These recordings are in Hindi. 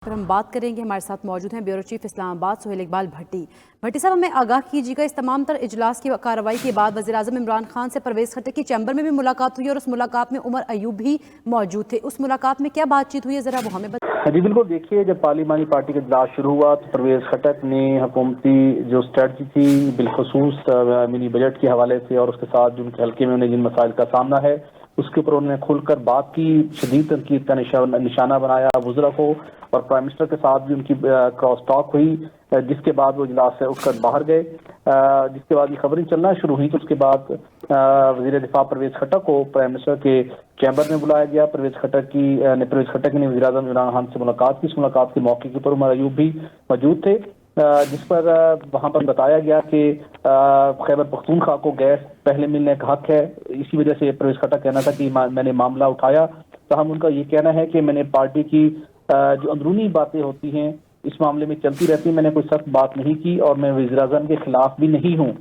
पर हम बात करेंगे। हमारे साथ मौजूद हैं ब्यूरो चीफ इस्लामाबाद सुहेल इकबाल भट्टी। भट्टी साहब, हमें आगाह कीजिएगा, इस तमाम तर इजलास की कार्रवाई के बाद वज़ीर-ए-आज़म इमरान खान से परवेज़ खट्टर की चैम्बर में भी मुलाकात हुई और उस मुलाकात में उमर अयूब भी मौजूद थे। उस मुलाकात में क्या बातचीत हुई है, ज़रा वो हमें बताइए। जी बिल्कुल, देखिए जब पार्लिमानी पार्टी का इजलास शुरू हुआ तो परवेज़ खट्टर ने हुकूमती जो स्ट्रेटजी थी बिलखसूस मिनी बजट के हवाले से और उसके साथ जो उनके हल्के में उन्हें जिन मसाइल का सामना है उसके ऊपर उन्होंने खुलकर बात की, शदीद तनकीद का निशाना बनाया वज़रा को, और प्राइम मिनिस्टर के साथ भी उनकी क्रॉस टॉक हुई, जिसके बाद वो इजलास से उठकर बाहर गए। जिसके बाद ये खबरें चलना शुरू हुई तो उसके बाद वज़ीर दिफा परवेज़ खट्टर को प्राइम मिनिस्टर के चैम्बर में बुलाया गया। परवेज़ खट्टर ने वज़ीर-ए-आज़म इमरान खान से मुलाकात की। इस मुलाकात के मौके के ऊपर उमर अयूब भी मौजूद थे, जिस पर वहां पर बताया गया कि खैबर पख्तूनख्वा को गैस पहले मिलने का हक है। इसी वजह से परवेज़ खट्टर कहना था कि मैंने मामला उठाया, तो हम उनका ये कहना है कि मैंने पार्टी की जो अंदरूनी बातें होती हैं इस मामले में चलती रहती है, मैंने कोई सख्त बात नहीं की और मैं वज़ीर-ए-आज़म के खिलाफ भी नहीं हूँ।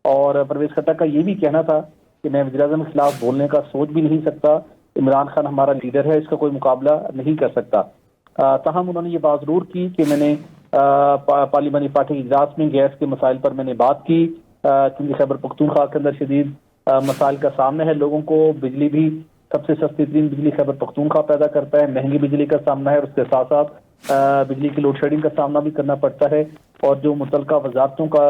और परवेज़ खट्टर का ये भी कहना था कि मैं वज़ीर-ए-आज़म के खिलाफ बोलने का सोच भी नहीं सकता, इमरान खान हमारा लीडर है, इसका कोई मुकाबला नहीं कर सकता। ताहम उन्होंने ये बात जरूर की कि मैंने पार्लिमानी पार्टी के इजलास में गैस के मसाइल पर मैंने बात की, क्योंकि खैबर पख्तूनख्वा के अंदर शदीद मसाइल का सामना है लोगों को। बिजली भी सबसे सस्ती तरीन बिजली खैबर पख्तूनख्वा पैदा करता है, महंगी बिजली का सामना है, उसके साथ साथ बिजली की लोड शेडिंग का सामना भी करना पड़ता है, और जो मुतलका वजारतों का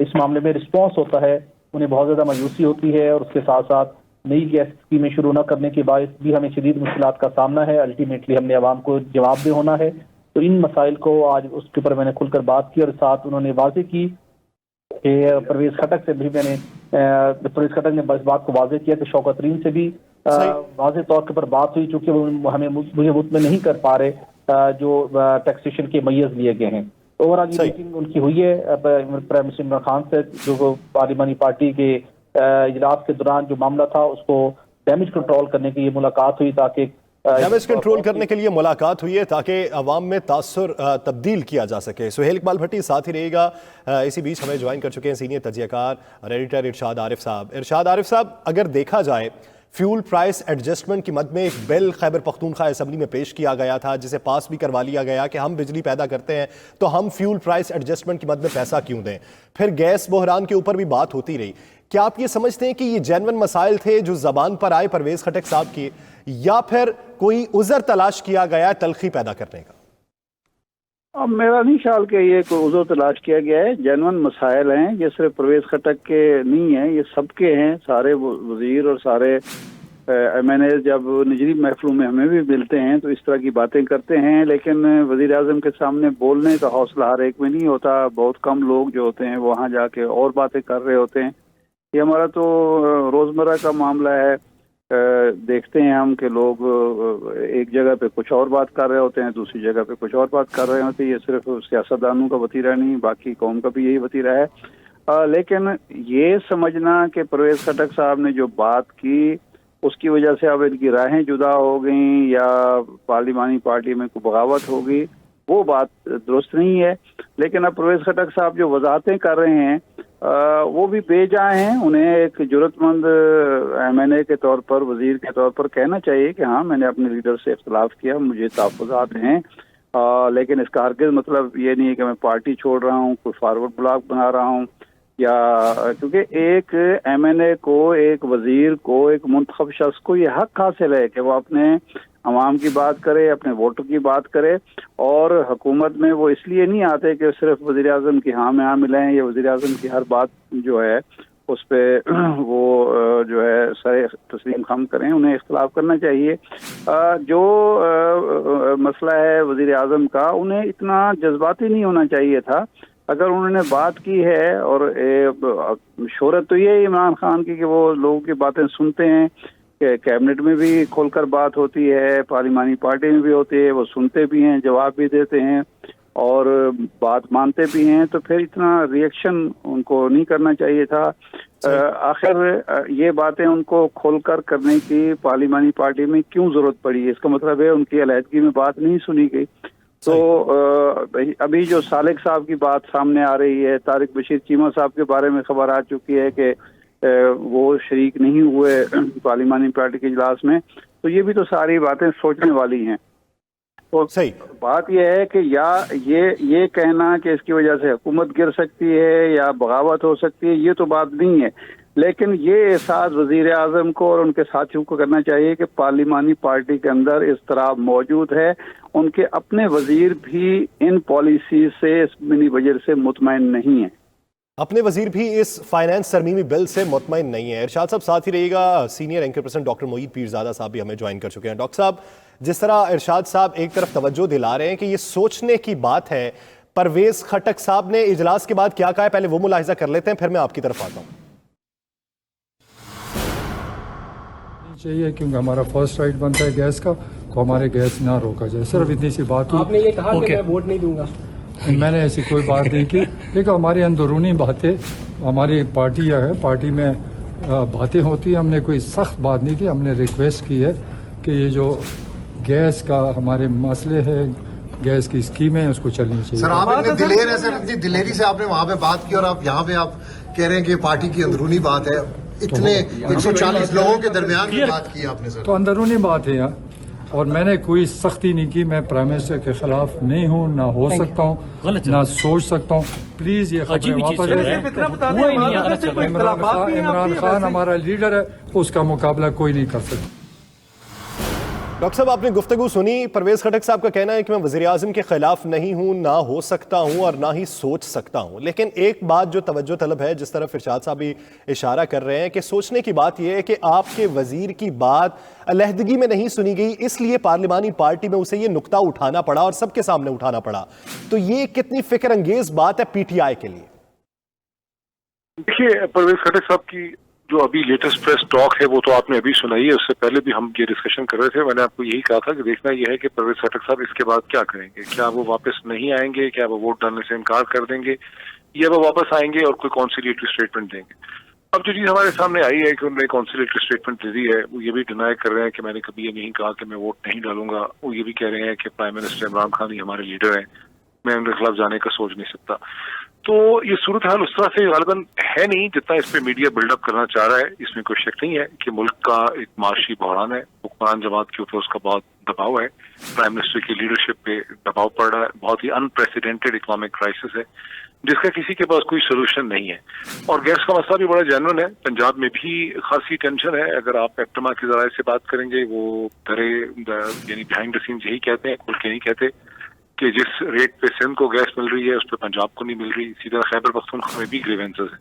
इस मामले में रिस्पॉन्स होता है उन्हें बहुत ज़्यादा मायूसी होती है, और उसके साथ साथ नई गैस स्कीमें शुरू न करने के बाद भी हमें शदीद मुश्किलात का सामना है। अल्टीमेटली हमने आवाम को जवाबदेह होना है। तो इन मसाइल को आज उसके ऊपर मैंने खुलकर बात की, और साथ उन्होंने वाजे की कि परवेज़ खट्टर से भी मैंने परवेज़ खट्टर ने इस बात को वाजे किया कि शौकत तरीन से भी वाजे तौर के ऊपर बात हुई, चूंकि वो मुझे मुतमिन नहीं कर पा रहे जो टैक्सेशन के मैय्यज लिए गए हैं। ओवरऑल ये मीटिंग उनकी हुई है प्राइम मिनिस्टर इमरान खान से, जो पार्लिमानी पार्टी के इजलास के दौरान जो मामला था उसको डैमेज कंट्रोल करने की ये मुलाकात हुई, ताकि डैमेज कंट्रोल करने के लिए मुलाकात हुई है ताकि अवाम में तासुर तब्दील किया जा सके। सुहेल इकबाल भट्टी साथ ही रहेगा। इसी बीच हमें ज्वाइन कर चुके हैं सीनियर तजियाकार और एडिटर इरशाद आरिफ साहब। इरशाद आरिफ साहब, अगर देखा जाए फ्यूल प्राइस एडजस्टमेंट की मद में एक बिल खैबर पख्तूनख्वा असेंबली में पेश किया गया था, जिसे पास भी करवा लिया गया कि हम बिजली पैदा करते हैं तो हम फ्यूल प्राइस एडजस्टमेंट की मद में पैसा क्यों दें। फिर गैस बहरान के ऊपर भी बात होती रही। क्या आप ये समझते हैं कि ये जेन्युइन मसाइल थे जो जबान पर आए परवेज़ खट्टर साहब की, या फिर कोई उज़र तलाश किया गया तलखी पैदा करने का? अब मेरा नहीं ख्याल कि ये कोई उज़र तलाश किया गया है। जेन्युइन मसाइल हैं, ये सिर्फ परवेज़ खट्टर के नहीं हैं, ये सबके हैं। सारे वज़ीर और सारे MNA जब निजी महफिलों में हमें भी मिलते हैं तो इस तरह की बातें करते हैं, लेकिन वज़ीर-ए-आज़म के सामने बोलने का हौसला हर एक में नहीं होता। बहुत कम लोग जो होते हैं वो वहाँ जाके और बातें कर रहे होते हैं। ये हमारा तो रोज़मर्रा का मामला है। देखते हैं हम कि लोग एक जगह पे कुछ और बात कर रहे होते हैं, दूसरी जगह पे कुछ और बात कर रहे होते हैं। ये सिर्फ सियासतदानों का वतीरा नहीं, बाकी कौम का भी यही वतीरा है। लेकिन ये समझना कि परवेज़ खट्टर साहब ने जो बात की उसकी वजह से अब इनकी राहें जुदा हो गई या पार्लिमानी पार्टी में कोई बगावत हो गई, वो बात दुरुस्त नहीं है। लेकिन अब परवेज़ खट्टर साहब जो वजाहतें कर रहे हैं वो भी बेजा हैं। उन्हें एक जरूरतमंद MNA के तौर पर, वजीर के तौर पर कहना चाहिए कि हाँ, मैंने अपने लीडर से इख्तलाफ किया, मुझे तहफ़्फ़ुज़ात हैं, लेकिन इसका हरगिज़ मतलब ये नहीं है कि मैं पार्टी छोड़ रहा हूँ, कोई फॉरवर्ड ब्लॉक बना रहा हूँ, या क्योंकि एक MNA को, एक वजीर को, एक मुंतखब शख्स को ये हक हासिल है कि वो अपने अवाम की बात करे, अपने वोटर की बात करे। और हुकूमत में वो इसलिए नहीं आते कि सिर्फ वज़ीर-ए-आज़म की हाँ में हाँ मिलाएं या वज़ीर-ए-आज़म की हर बात जो है उस पर वो जो है सरे तस्लीम खम करें। उन्हें इख्तलाफ करना चाहिए। जो मसला है वज़ीर-ए-आज़म का, उन्हें इतना जज्बाती नहीं होना चाहिए था। अगर उन्होंने बात की है, और शोहरत तो ये है इमरान खान की कि वो लोगों की बातें सुनते हैं, कि कैबिनेट में भी खोलकर बात होती है, पार्लिमानी पार्टी में भी होती है, वो सुनते भी हैं, जवाब भी देते हैं और बात मानते भी हैं, तो फिर इतना रिएक्शन उनको नहीं करना चाहिए था। आखिर ये बातें उनको खोलकर करने की पार्लिमानी पार्टी में क्यों जरूरत पड़ी? इसका मतलब है उनकी अलहदगी में बात नहीं सुनी गई। तो अभी जो सालिक साहब की बात सामने आ रही है, तारिक बशीर चीमा साहब के बारे में खबर आ चुकी है कि वो शरीक नहीं हुए पार्लिमानी पार्टी के इजलास में, तो ये भी तो सारी बातें सोचने वाली हैं। तो सही। बात यह है कि या ये कहना कि इसकी वजह से हुकूमत गिर सकती है या बगावत हो सकती है, ये तो बात नहीं है। लेकिन ये एहसास वजीर आजम को और उनके साथियों को करना चाहिए कि पार्लिमानी पार्टी के अंदर इस तरह मौजूद है। उनके अपने वजीर भी इन पॉलिसी से, इस मिनी बजट से मुतमईन नहीं है। अपने वजीर भी इस फाइनेंस तरमीमी बिल से मुतमईन नहीं है। इरशाद साहब साथ ही रहिएगा। Senior anchor person doctor Moeed Pirzada साहब भी हमें ज्वाइन कर चुके हैं। डॉक्टर साहब, जिस तरह इरशाद साहब एक तरफ तवज्जो दिला रहे हैं कि ये सोचने की बात है, परवेज खटक साहब ने इजलास के बाद क्या कहा है, पहले वो मुलाहिजा कर लेते हैं, फिर मैं आपकी तरफ आता हूं। चाहिए क्योंकि हमारा फर्स्ट राइट बनता है गैस का, को हमारे गैस ना रोका जाए। सिर्फ इतनी सी बात हुई। आपने ये कहा कि मैं वोट नहीं दूंगा। मैंने ऐसी कोई बात नहीं की, लेकिन हमारी अंदरूनी बातें, हमारी पार्टी है, पार्टी में बातें होती है। हमने कोई सख्त बात नहीं की। हमने रिक्वेस्ट की है कि ये जो गैस का हमारे मसले है, गैस की स्कीमें हैं, उसको चलनी चाहिए। सर, आप इतने दिलेर है सर, इतनी दिलेरी से आपने वहाँ पे बात की और आप यहाँ पे आप कह रहे हैं कि पार्टी की अंदरूनी बात है। इतने 140 लोगों के दरमियान की बात की आपने सर। तो अंदरूनी बात है यहाँ, और मैंने कोई सख्ती नहीं की। मैं प्राइम मिनिस्टर के खिलाफ नहीं हूँ, ना हो सकता हूँ, ना सोच सकता हूँ। प्लीज ये खबरें वापस लें। इमरान खान हमारा लीडर है, उसका मुकाबला कोई नहीं कर सकता। डॉक्टर साहब, आपने गुफ्तगू सुनी। परवेज खटक साहब का कहना है कि मैं वज़ीर आज़म के खिलाफ नहीं हूं, ना हो सकता हूं और ना ही सोच सकता हूं। लेकिन एक बात जो तवज्जो तलब है, जिस तरफ इरशाद साहब भी इशारा कर रहे हैं कि सोचने की बात यह है कि आपके वजीर की बात अलहदगी में नहीं सुनी गई, इसलिए पार्लिमानी पार्टी में उसे ये नुक्ता उठाना पड़ा और सबके सामने उठाना पड़ा। तो ये कितनी फिक्र अंगेज बात है PTI के लिए? देखिए, परवेज खटक साहब की जो अभी लेटेस्ट प्रेस टॉक है वो तो आपने अभी सुनाई है। उससे पहले भी हम ये डिस्कशन कर रहे थे। मैंने आपको यही कहा था कि देखना यह है कि परवेज खटक साहब इसके बाद क्या करेंगे। क्या वो वापस नहीं आएंगे, क्या वो वोट डालने से इनकार कर देंगे, या वो वापस आएंगे और कोई कॉन्सिलेटरी स्टेटमेंट देंगे। अब जो चीज हमारे सामने आई है कि उन्होंने कॉन्सिलेटरी स्टेटमेंट दे दी है, वो ये भी डिनाई कर रहे हैं कि मैंने कभी ये नहीं कहा कि मैं वोट नहीं डालूंगा। वो ये भी कह रहे हैं कि प्राइम मिनिस्टर इमरान खान ही हमारे लीडर हैं, मैं उनके खिलाफ जाने का सोच नहीं सकता। तो ये सूरत हाल उस तरह से गालिबन है नहीं जितना इस पे मीडिया बिल्डअप करना चाह रहा है। इसमें कोई शक नहीं है कि मुल्क का एक माशी बहरान है, हुक्मरान जमात के ऊपर उसका बहुत दबाव है, प्राइम मिनिस्टर की लीडरशिप पे दबाव पड़ रहा है, बहुत ही अनप्रेसिडेंटेड इकोनॉमिक क्राइसिस है जिसका किसी के पास कोई सोल्यूशन नहीं है। और गैस का मसला भी बड़ा जेन्युइन है। पंजाब में भी खासी टेंशन है। अगर आप एप्टमा के जराये से बात करेंगे, वो यानी बिहाइंड द सीन्स यही कहते हैं, खुल के नहीं कहते कि जिस रेट पे सिंध को गैस मिल रही है उस पर पंजाब को नहीं मिल रही। इसी तरह खैबर पख्तूनख्वा में भी ग्रीवेंसेस हैं।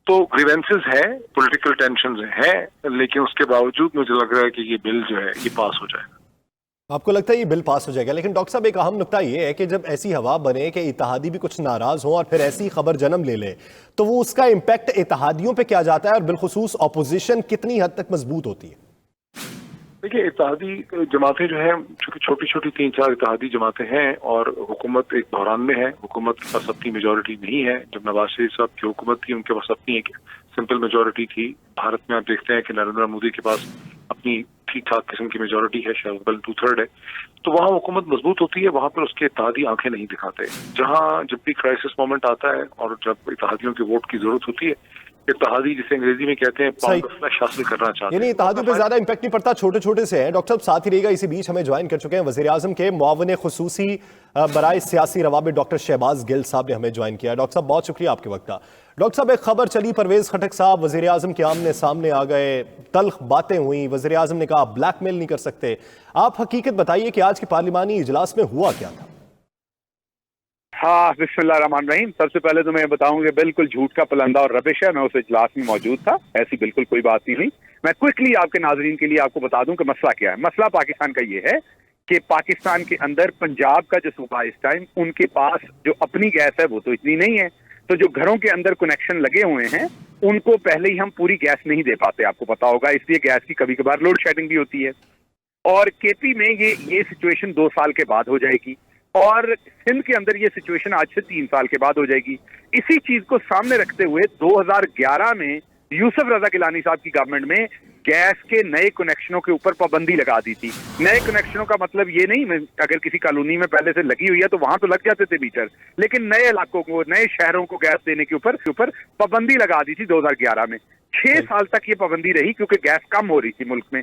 तो ग्रीवेंसेस है, पॉलिटिकल टेंशन है, लेकिन उसके बावजूद मुझे लग रहा है कि ये बिल जो है ये पास हो जाएगा। आपको लगता है ये बिल पास हो जाएगा? लेकिन डॉक्टर साहब, एक अहम नुकता ये है कि जब ऐसी हवा बने कि इत्तेहादी भी कुछ नाराज हो और फिर ऐसी खबर जन्म ले ले, तो वो उसका इम्पैक्ट इत्तेहादियों पे क्या जाता है और बिलखुसूस अपोजिशन कितनी हद तक मजबूत होती है? देखिए, इत्तेहादी जमातें जो हैं, चूंकि छोटी छोटी 3-4 इत्तेहादी जमातें हैं और हुकूमत एक बहरान में है, हुकूमत के पास अपनी मेजोरिटी नहीं है। जब नवाज शरीफ साहब की हुकूमत थी उनके पास अपनी एक सिंपल मेजोरिटी थी। भारत में आप देखते हैं कि नरेंद्र मोदी के पास अपनी ठीक ठाक किस्म की मेजोरिटी है, शायद बल 2/3 है। तो वहाँ हुकूमत मजबूत होती है, वहाँ पर उसके इत्तेहादी आंखें नहीं दिखाते। जहाँ जब भी क्राइसिस मोमेंट आता है और जब इत्तेहादियों के वोट की जरूरत होती है, इत्तेहादी जिसे अंग्रेजी में कहते हैं पाउंड ऑफ फ्लैश हासिल करना चाहते हैं। यानी इत्तेहादियों पे ज्यादा इंपैक्ट नहीं पड़ता, छोटे छोटे से हैं। डॉक्टर साहब साथ ही रहेगा। इसी बीच हमें ज्वाइन कर चुके हैं वज़ीर आज़म के मुआविन खुसूसी बराए सियासी रवाबित डॉक्टर शहबाज गिल साहब ने हमें ज्वाइन किया। डॉक्टर साहब, बहुत शुक्रिया आपके वक्त का। डॉक्टर साहब, एक खबर चली, परवेज खटक साहब वज़ीर आज़म के आमने सामने आ गए, तल्ख बातें हुई, वज़ीर आज़म ने कहा ब्लैकमेल नहीं कर सकते। आप हकीकत बताइए कि आज के पार्लिमानी इजलास में हुआ क्या था? हाँ, बिस्मिल्लाहिर्रहमानिर्रहीम। सबसे पहले तो मैं बताऊं कि बिल्कुल झूठ का पलंदा और रबिश है। मैं उस इजलास में मौजूद था, ऐसी बिल्कुल कोई बात नहीं हुई। मैं क्विकली आपके नाजरीन के लिए आपको बता दूं कि मसला क्या है। मसला पाकिस्तान का ये है कि पाकिस्तान के अंदर पंजाब का जो सूबा इस टाइम, उनके पास जो अपनी गैस है वो तो इतनी नहीं है। तो जो घरों के अंदर कनेक्शन लगे हुए हैं उनको पहले ही हम पूरी गैस नहीं दे पाते, आपको पता होगा। इसलिए गैस की कभी कभार लोड शेडिंग भी होती है। और केपी में ये सिचुएशन 2 साल के बाद हो जाएगी और सिंध के अंदर ये सिचुएशन आज से 3 साल के बाद हो जाएगी। इसी चीज को सामने रखते हुए 2011 में यूसुफ रजा गिलानी साहब की गवर्नमेंट में गैस के नए कनेक्शनों के ऊपर पाबंदी लगा दी थी। नए कनेक्शनों का मतलब ये नहीं, अगर किसी कॉलोनी में पहले से लगी हुई है तो वहां तो लग जाते थे मीटर, लेकिन नए इलाकों को, नए शहरों को गैस देने के ऊपर पाबंदी लगा दी थी 2011 में। 6 साल तक ये पाबंदी रही क्योंकि गैस कम हो रही थी मुल्क में।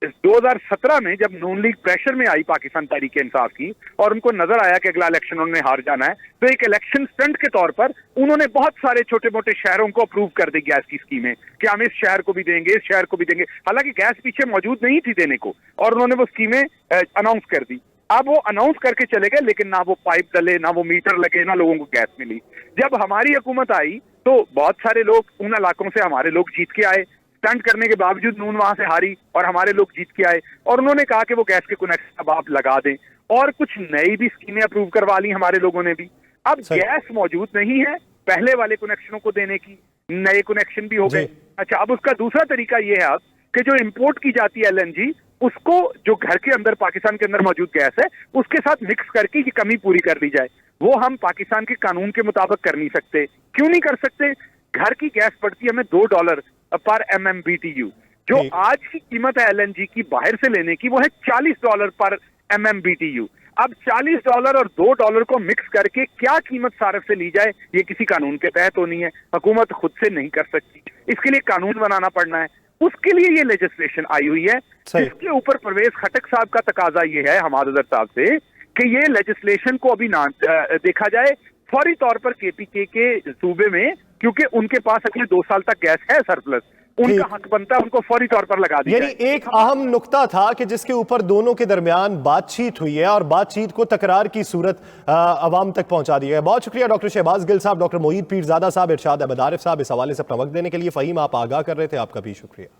2017 में जब नून लीग प्रेशर में आई पाकिस्तान तहरीक इंसाफ की और उनको नजर आया कि अगला इलेक्शन उन्होंने हार जाना है, तो एक इलेक्शन स्टंट के तौर पर उन्होंने बहुत सारे छोटे मोटे शहरों को अप्रूव कर दी गैस की स्कीमें कि हम इस शहर को भी देंगे, इस शहर को भी देंगे। हालांकि गैस पीछे मौजूद नहीं थी देने को, और उन्होंने वो स्कीमें अनाउंस कर दी। अब वो अनाउंस करके चले गए, लेकिन ना वो पाइप डले, ना वो मीटर लगे, ना लोगों को गैस मिली। जब हमारी हुकूमत आई तो बहुत सारे लोग उन इलाकों से हमारे लोग जीत के आए, स्टंट करने के बावजूद नून वहां से हारी और हमारे लोग जीत के आए, और उन्होंने कहा कि वो गैस के कनेक्शन अब आप लगा दें, और कुछ नई भी स्कीमें अप्रूव करवा ली हमारे लोगों ने भी। अब गैस मौजूद नहीं है पहले वाले कनेक्शनों को देने की, नए कनेक्शन भी हो गए। अच्छा, अब उसका दूसरा तरीका ये है अब कि जो इंपोर्ट की जाती है LNG, उसको जो घर के अंदर पाकिस्तान के अंदर मौजूद गैस है उसके साथ मिक्स करके ये कमी पूरी कर दी जाए। वो हम पाकिस्तान के कानून के मुताबिक कर नहीं सकते। क्यों नहीं कर सकते? घर की गैस पड़ती है हमें $2 पर MMBTU, जो आज की कीमत है LNG की बाहर से लेने की, वो है $40 पर MMBTU। अब $40 और $2 को मिक्स करके क्या कीमत सार्फ से ली जाए, ये किसी कानून के तहत होनी है, हुकूमत खुद से नहीं कर सकती, इसके लिए कानून बनाना पड़ना है। उसके लिए ये लेजिस्लेशन आई हुई है। इसके ऊपर परवेज खटक साहब का तकाजा ये है हमाद अजहर साहब से कि ये लेजिस्लेशन को अभी ना देखा जाए फौरी तौर पर KPK के सूबे में, क्योंकि उनके पास अगले 2 साल तक गैस है सरप्लस, उनका हक बनता है उनको फौरी तौर पर लगा दिया। यानी एक अहम नुक्ता था कि जिसके ऊपर दोनों के दरमियान बातचीत हुई है और बातचीत को तकरार की सूरत अवाम तक पहुंचा दी है। बहुत शुक्रिया डॉक्टर शहबाज गिल साहब, डॉक्टर मोईद पीरजादा साहब, इरशाद अहमद आरिफ साहब, इस हवाले से अपना वक्त देने के लिए। फहीम, आप आगाह कर रहे थे, आपका भी शुक्रिया।